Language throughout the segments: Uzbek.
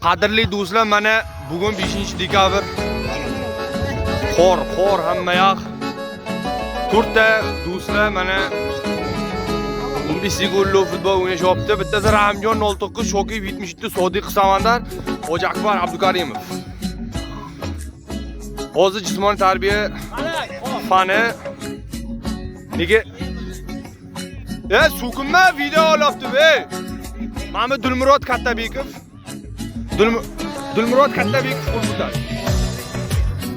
Qadrli do'stlar, mana bugun 5-dekabr. Qor hamma yoq. To'rtta do'stlar mana Undisligollo futbol o'ynashyapti. Bittasi Rahimjon 09, Shokib 77, Sodiq Samandar, Hoji Akbar Abdukarimov. Hozir jismoniy tarbiya fani nega so'kinma video olyapti be. Mana Dilmurod Kattabekov. Dilmurod Kattabekov futbolchilar.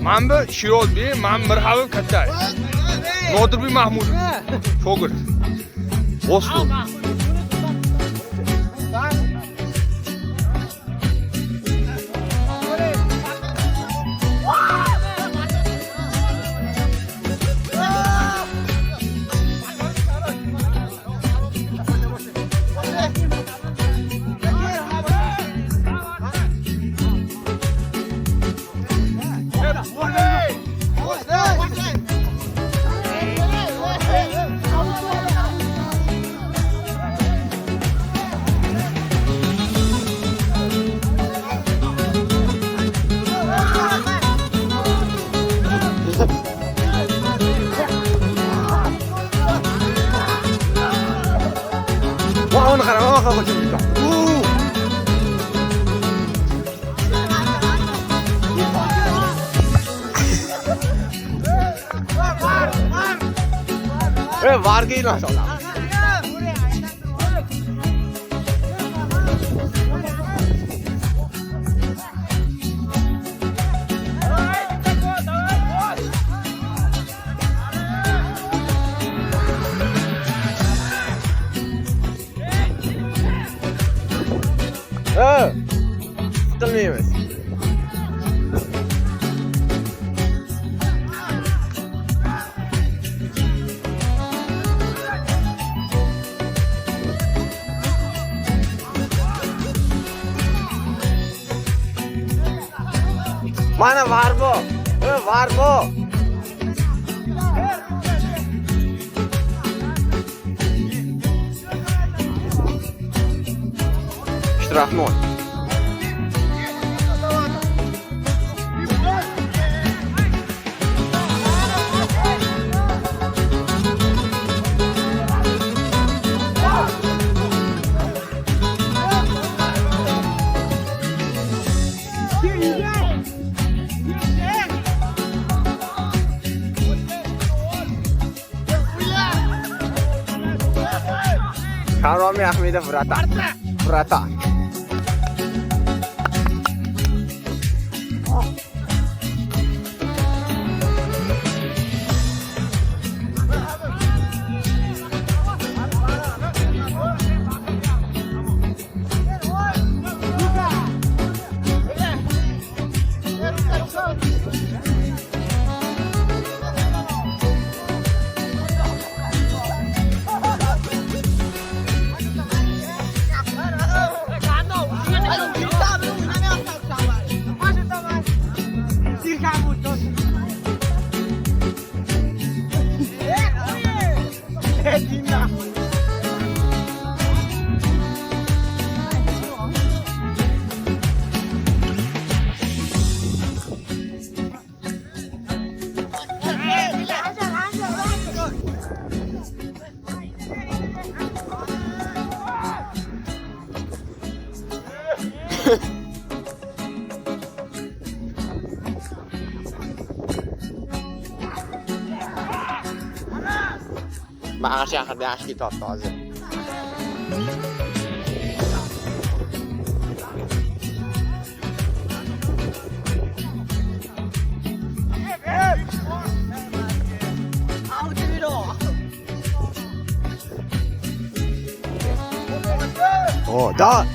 Mana bu Shirozbek, mana Mirhabib Kattayev. Nodirbek Mahmudov. Shogird. Oslo. Onu qarama, qo'yib qo'ydim. Varga ilan solar. Qilmaymiz. Mana var bu. Var bu. Штрафной. Karomi Ahmedov Vrata. Bag'ash yaqinda yaxshi ketdi hozir. Oh, da.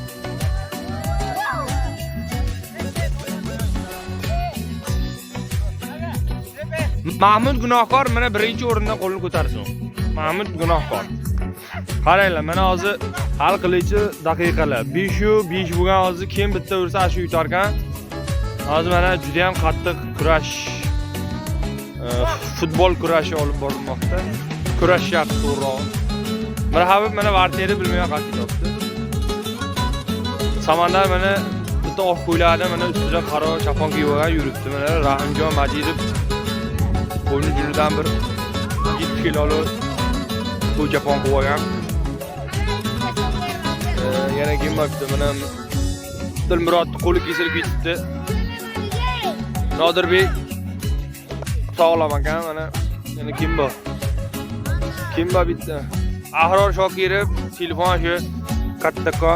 Mahmud gunohkor mana birinchi o'rindan qo'lini ko'tarsin. Mahmud gunohkor. Qaranglar, mana hozir hal qiluvchi daqiqalar. 5 bo'lgan hozir kim bitta ursa shu yutar ekan. Hozir mana juda ham qattiq kurash, futbol kurashi olib borilmoqda. Kurashyapti to'g'ri. Mirhabib mana vartiyada bilmayman qancha topdi. Samandar mana bitta oq ko'ylakda mana ustida qaro chapon kiyib olgan yuribdi. Mana Rahimjon Majidov qo'yni junidan bir 7 kiloluk bu chapon kiyib olgan. Yana kim bo'libdi? Mana Dilmurodni qo'li kesilib ketibdi. Nodirbek sog'lom ekan mana. Yana kim bor? Kim bor bitta? Ahror Shokirov telefon shu kattaqo.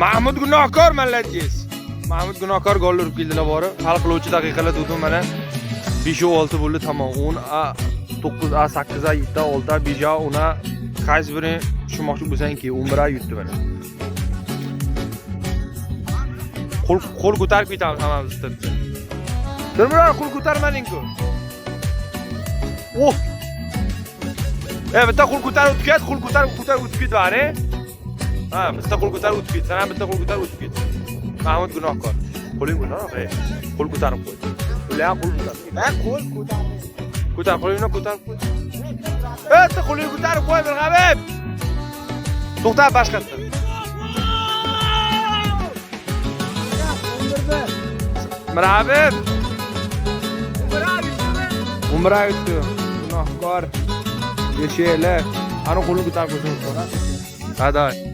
Mahmud Gunohkor malladingiz. Mahmud Gunohkor gol urib keldilar bori. Hal qiluvchi daqiqalar tutdim mana. 5-6 bo'ldi tamom. 10 9 8 7 6 5 ona qaysi birini tushunmoqchi bo'lsangki 11 yutdi mana. Qo'l ko'tarib ketamiz hammamiz bitta. Dilmurod qo'l ko'tarmading-ku. Oh! Bitta qo'l ko'tarib o'tib ket, qo'l ko'tarib o'tib ket bari. Ha, bitta qo'l ko'tarib o'tib ket. Sana bitta qo'l ko'tarib o'tib ket. Mahmud Gunohkor. Qo'ling ko'tar, qo'l ko'tarib qo'y. Ular qo'l ko'tar. Qo'l ko'tar. Ko'tar, qo'lingni ko'tarib qo'y. Bitta qo'lingni ko'tarib qo'y bir Habib. To'xta boshqatda. Habib. Umra yutdi. Gunohkor. Yeshaylar. Ana qo'lni ko'tarib qo'ysin. Haday.